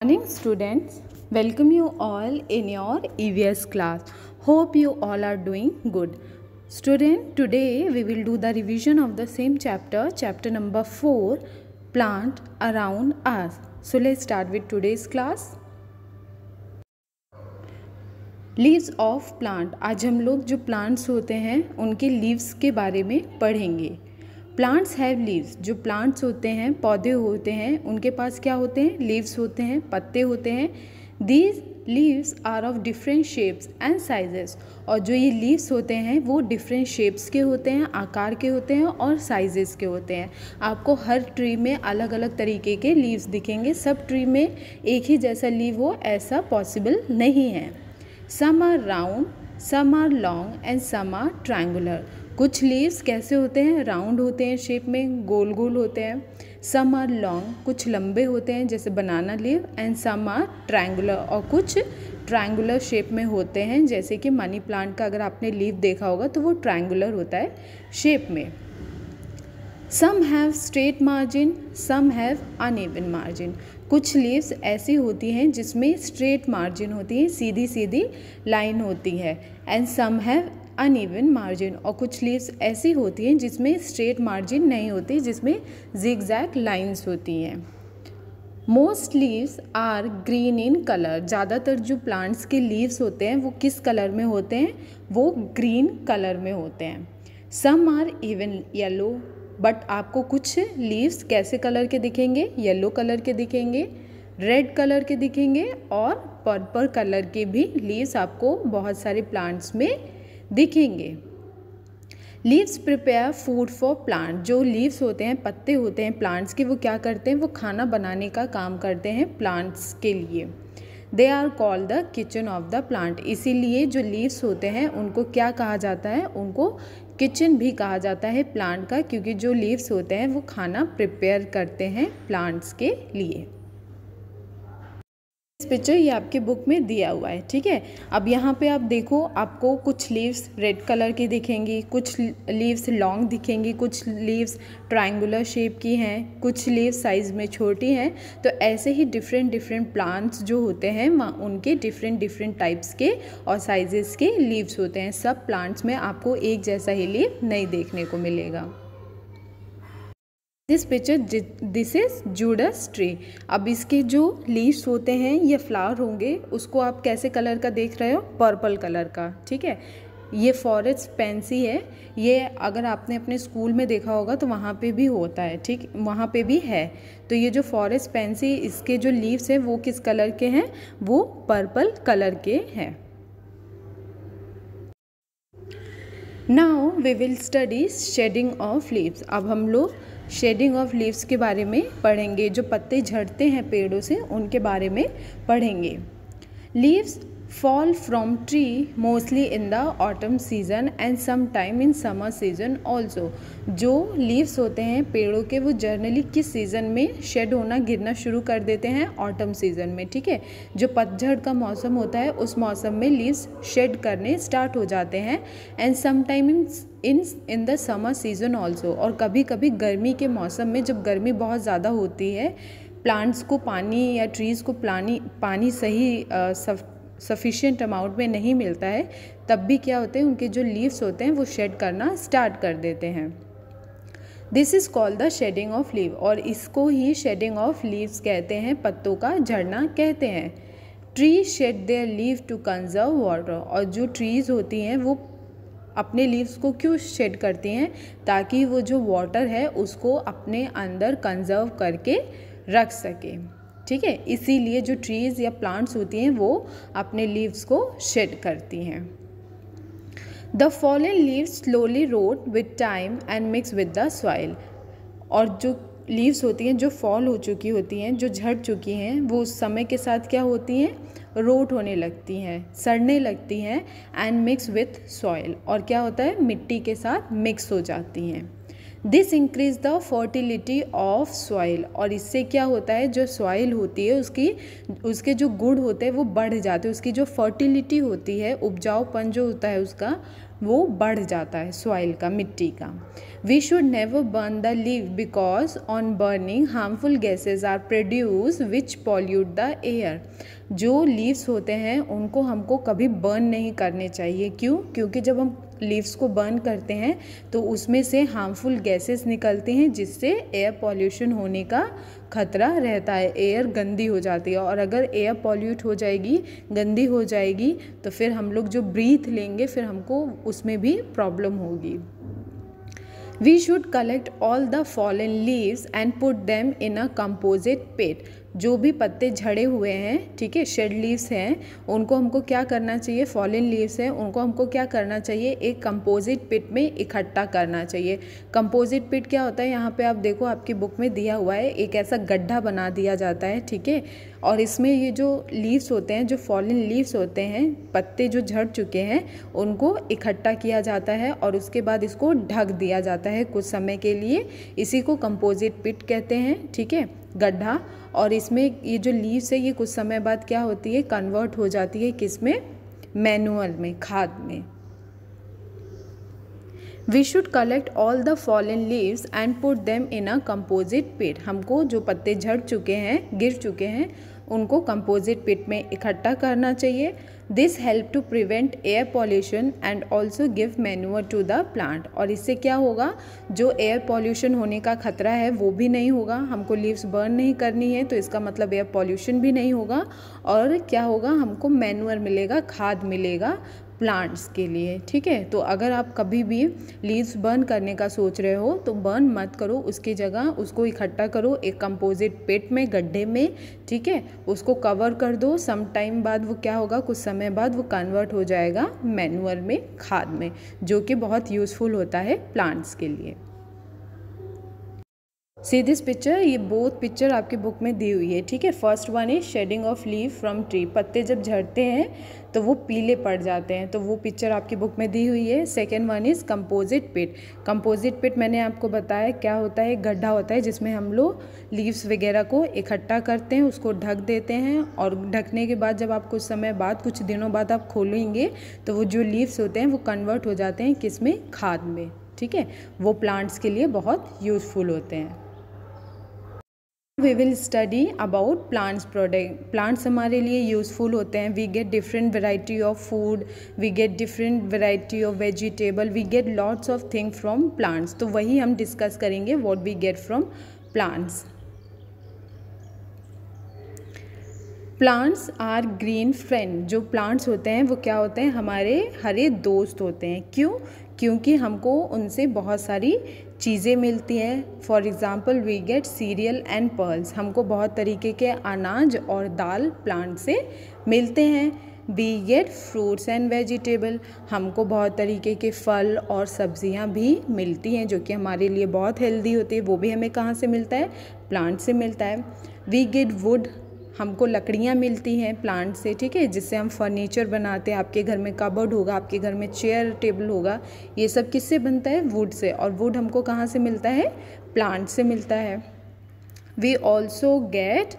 Morning students, welcome you all in your EVS class. Hope you all are doing good. Student, today we will do the revision of the same chapter number 4, plant around us. So let's start with today's class. Leaves of plant. आज हम लोग जो plants होते हैं उनके leaves के बारे में पढ़ेंगे। Plants have leaves. जो प्लांट्स होते हैं, पौधे होते हैं, उनके पास क्या होते हैं? लीव्स होते हैं, पत्ते होते हैं। These leaves are of different shapes and sizes. और जो ये लीव्स होते हैं वो डिफरेंट शेप्स के होते हैं, आकार के होते हैं और साइजेस के होते हैं। आपको हर ट्री में अलग अलग तरीके के लीव्स दिखेंगे। सब ट्री में एक ही जैसा लीव हो ऐसा पॉसिबल नहीं है। Some are round, some are long and some are triangular. कुछ लीव्स कैसे होते हैं? राउंड होते हैं, शेप में गोल गोल होते हैं। Some are long, कुछ लंबे होते हैं जैसे banana leave. And some are triangular, और कुछ ट्रायंगुलर शेप में होते हैं जैसे कि मनी प्लांट का अगर आपने लीव देखा होगा तो वो ट्रायंगुलर होता है शेप में। Some have straight margin, some have uneven margin. कुछ लीव्स ऐसी होती हैं जिसमें स्ट्रेट मार्जिन होती है, सीधी सीधी लाइन होती है। And some have uneven margin, और कुछ लीव्स ऐसी होती हैं जिसमें स्ट्रेट मार्जिन नहीं होती, जिसमें जिगजैग लाइंस होती हैं। Most leaves are green in colour. ज़्यादातर जो प्लांट्स के लीव्स होते हैं वो किस कलर में होते हैं? वो ग्रीन कलर में होते हैं। Some are even yellow, but आपको कुछ लीव्स कैसे कलर के दिखेंगे? येलो कलर के दिखेंगे, रेड कलर के दिखेंगे और पर्पल कलर के भी लीव्स आपको बहुत सारे प्लांट्स में दिखेंगे। Leaves prepare food for plant. जो लीव्स होते हैं, पत्ते होते हैं प्लांट्स के, वो क्या करते हैं? वो खाना बनाने का काम करते हैं प्लांट्स के लिए। They are called the kitchen of the plant. इसीलिए जो लीव्स होते हैं उनको क्या कहा जाता है? उनको किचन भी कहा जाता है प्लांट का, क्योंकि जो लीव्स होते हैं वो खाना प्रिपेयर करते हैं प्लांट्स के लिए। इस पिक्चर ये आपके बुक में दिया हुआ है, ठीक है। अब यहाँ पे आप देखो, आपको कुछ लीव्स रेड कलर की दिखेंगी, कुछ लीव्स लॉन्ग दिखेंगी, कुछ लीव्स ट्रायंगुलर शेप की हैं, कुछ लीव्स साइज़ में छोटी हैं। तो ऐसे ही डिफरेंट प्लांट्स जो होते हैं उनके डिफरेंट टाइप्स के और साइजेस के लीव्स होते हैं। सब प्लांट्स में आपको एक जैसा ही लीव नहीं देखने को मिलेगा। This picture, this is Judas tree. अब इसके जो लीव्स होते हैं, ये फ्लावर होंगे, उसको आप कैसे कलर का देख रहे हो? पर्पल कलर का, ठीक है। ये फॉरेस्ट पेंसी है। ये अगर आपने अपने स्कूल में देखा होगा तो वहाँ पे भी होता है, ठीक, वहाँ पे भी है। तो ये जो फॉरेस्ट पेंसी, इसके जो लीव्स हैं वो किस कलर के हैं? वो पर्पल कलर के हैं। Now we will study shading of leaves. अब हम लोग शेडिंग ऑफ लीव्स के बारे में पढ़ेंगे। जो पत्ते झड़ते हैं पेड़ों से उनके बारे में पढ़ेंगे। Leaves fall from tree mostly in the autumn season and some time in summer season also. जो लीव्स होते हैं पेड़ों के, वो जर्नली किस सीज़न में शेड होना, गिरना शुरू कर देते हैं? ऑटम सीज़न में, ठीक है। जो पतझड़ का मौसम होता है उस मौसम में लीव्स शेड करने स्टार्ट हो जाते हैं। And some time in the summer season also, और कभी कभी गर्मी के मौसम में, जब गर्मी बहुत ज़्यादा होती है, प्लांट्स को पानी या ट्रीज़ को पानी सही सफिशिएंट अमाउंट में नहीं मिलता है, तब भी क्या होते हैं? उनके जो लीव्स होते हैं वो शेड करना स्टार्ट कर देते हैं। This is called the shedding of leave, और इसको ही शेडिंग ऑफ लीव्स कहते हैं, पत्तों का झड़ना कहते हैं। Tree shed their leave to conserve water. और जो ट्रीज़ होती हैं वो अपने लीव्स को क्यों शेड करती हैं? ताकि वो जो वाटर है उसको अपने अंदर कंजर्व करके रख सके, ठीक है। इसीलिए जो ट्रीज़ या प्लांट्स होती हैं वो अपने लीव्स को शेड करती हैं। The fallen leaves slowly rot with time and mix with the soil. और जो लीव्स होती हैं जो फॉल हो चुकी होती हैं, जो झड़ चुकी हैं, वो उस समय के साथ क्या होती हैं? रोट होने लगती हैं, सड़ने लगती हैं। एंड मिक्स विथ सॉइल, और क्या होता है? मिट्टी के साथ मिक्स हो जाती हैं। This increase the fertility of soil. और इससे क्या होता है? जो सॉइल होती है उसके जो गुण होते हैं वो बढ़ जाते हैं, उसकी जो फर्टिलिटी होती है, उपजाऊपन जो होता है उसका वो बढ़ जाता है, सॉइल का, मिट्टी का। We should never burn the leave because on burning harmful gases are produce which pollute the air. जो लीव्स होते हैं उनको हमको कभी बर्न नहीं करने चाहिए। क्यों? क्योंकि जब हम लीव्स को बर्न करते हैं तो उसमें से हार्मफुल गैसेस निकलते हैं जिससे एयर पॉल्यूशन होने का खतरा रहता है, एयर गंदी हो जाती है। और अगर एयर पॉल्यूट हो जाएगी, गंदी हो जाएगी, तो फिर हम लोग जो ब्रीथ लेंगे फिर हमको उसमें भी प्रॉब्लम होगी। We should collect all the fallen leaves and put them in a composite pit। जो भी पत्ते झड़े हुए हैं, ठीक है, शेड लीव्स हैं, उनको हमको क्या करना चाहिए, फॉलन लीव्स हैं, उनको हमको क्या करना चाहिए, एक कंपोजिट पिट में इकट्ठा करना चाहिए। कंपोजिट पिट क्या होता है, यहाँ पे आप देखो आपकी बुक में दिया हुआ है, एक ऐसा गड्ढा बना दिया जाता है, ठीक है, और इसमें ये जो लीव्स होते हैं, जो फॉलन लीव्स होते हैं, पत्ते जो झड़ चुके हैं, उनको इकट्ठा किया जाता है और उसके बाद इसको ढक दिया जाता है कुछ समय के लिए। इसी को कंपोजिट पिट कहते हैं, ठीक है, गड्ढा। और इसमें ये जो लीव्स है ये कुछ समय बाद क्या होती है, कन्वर्ट हो जाती है किस में, मैनुअल में, खाद में। We should collect all the fallen leaves and put them in a composite pit. हमको जो पत्ते झड़ चुके हैं, गिर चुके हैं, उनको कंपोजिट पिट में इकट्ठा करना चाहिए। This help to prevent air pollution and also give manure to the plant. और इससे क्या होगा, जो एयर पॉल्यूशन होने का खतरा है वो भी नहीं होगा। हमको लीव्स बर्न नहीं करनी है तो इसका मतलब एयर पॉल्यूशन भी नहीं होगा। और क्या होगा, हमको मैन्योर मिलेगा, खाद मिलेगा प्लांट्स के लिए, ठीक है। तो अगर आप कभी भी लीव्स बर्न करने का सोच रहे हो तो बर्न मत करो, उसकी जगह उसको इकट्ठा करो एक कंपोजिट पिट में, गड्ढे में, ठीक है, उसको कवर कर दो। सम टाइम बाद वो क्या होगा, कुछ समय बाद वो कन्वर्ट हो जाएगा मैन्योर में, खाद में, जो कि बहुत यूज़फुल होता है प्लांट्स के लिए। सी दिस पिक्चर, ये बोथ पिक्चर आपकी बुक में दी हुई है, ठीक है। First one is shedding of leaf from tree. पत्ते जब झड़ते हैं तो वो पीले पड़ जाते हैं, तो वो पिक्चर आपकी बुक में दी हुई है। Second one is composite pit. Composite pit मैंने आपको बताया क्या होता है, गड्ढा होता है जिसमें हम लोग लीव्स वगैरह को इकट्ठा करते हैं, उसको ढक देते हैं, और ढकने के बाद जब आप कुछ समय बाद, कुछ दिनों बाद आप खोलेंगे तो वो जो लीव्स होते हैं वो कन्वर्ट हो जाते हैं किस में, खाद में, ठीक है। वो प्लांट्स के लिए बहुत यूज़फुल होते हैं। We will study about plants product। Plants हमारे लिए यूज़फुल होते हैं। We get different variety of food, we get different variety of vegetable, we get lots of things from plants। तो वही हम डिस्कस करेंगे what we get from plants। Plants are green friend. जो plants होते हैं वो क्या होते हैं, हमारे हरे दोस्त होते हैं। क्यों? क्योंकि हमको उनसे बहुत सारी चीज़ें मिलती हैं। For example we get cereal and pulses. हमको बहुत तरीके के अनाज और दाल प्लांट से मिलते हैं। We get fruits and vegetable. हमको बहुत तरीके के फल और सब्जियां भी मिलती हैं जो कि हमारे लिए बहुत हेल्दी होती है। वो भी हमें कहाँ से मिलता है, प्लांट से मिलता है। We get wood. हमको लकड़ियाँ मिलती हैं प्लांट से, ठीक है, जिससे हम फर्नीचर बनाते हैं। आपके घर में कबर्ड होगा, आपके घर में चेयर टेबल होगा, ये सब किससे बनता है, वुड से। और वुड हमको कहाँ से मिलता है, प्लांट से मिलता है। We also get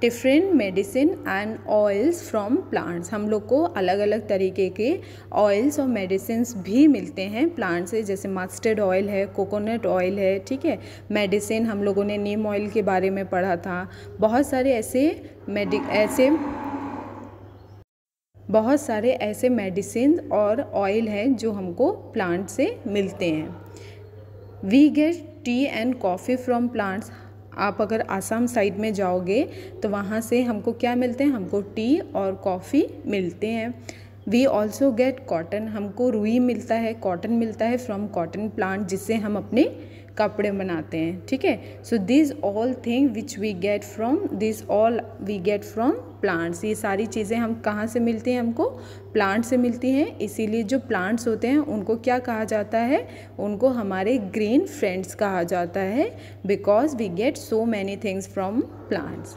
different medicine and oils from plants. हम लोग को अलग अलग तरीके के ऑयल्स और मेडिसिन्स भी मिलते हैं प्लांट से, जैसे मस्टर्ड ऑयल है, कोकोनट ऑयल है, ठीक है। मेडिसिन हम लोगों ने नीम ऑयल के बारे में पढ़ा था। बहुत सारे ऐसे मेडिसिन और ऑयल हैं जो हमको प्लांट से मिलते हैं। We get tea and coffee from plants. आप अगर आसाम साइड में जाओगे तो वहाँ से हमको क्या मिलते हैं, हमको टी और कॉफ़ी मिलते हैं। We also get cotton. हमको रुई मिलता है, कॉटन मिलता है फ्रॉम कॉटन प्लांट, जिससे हम अपने कपड़े बनाते हैं, ठीक है। So this all thing which we get from plants. ये सारी चीज़ें हम कहाँ से मिलती हैं, हमको प्लांट से मिलती हैं। इसीलिए जो प्लांट्स होते हैं उनको क्या कहा जाता है, उनको हमारे ग्रीन फ्रेंड्स कहा जाता है, because we get so many things from plants.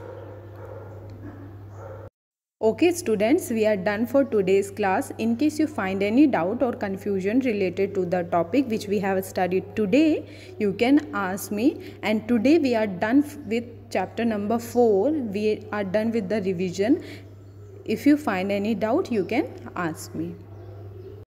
Okay students, we are done for today's class. In case you find any doubt or confusion related to the topic which we have studied today, you can ask me. And today we are done with chapter number 4. We are done with the revision. If you find any doubt, you can ask me.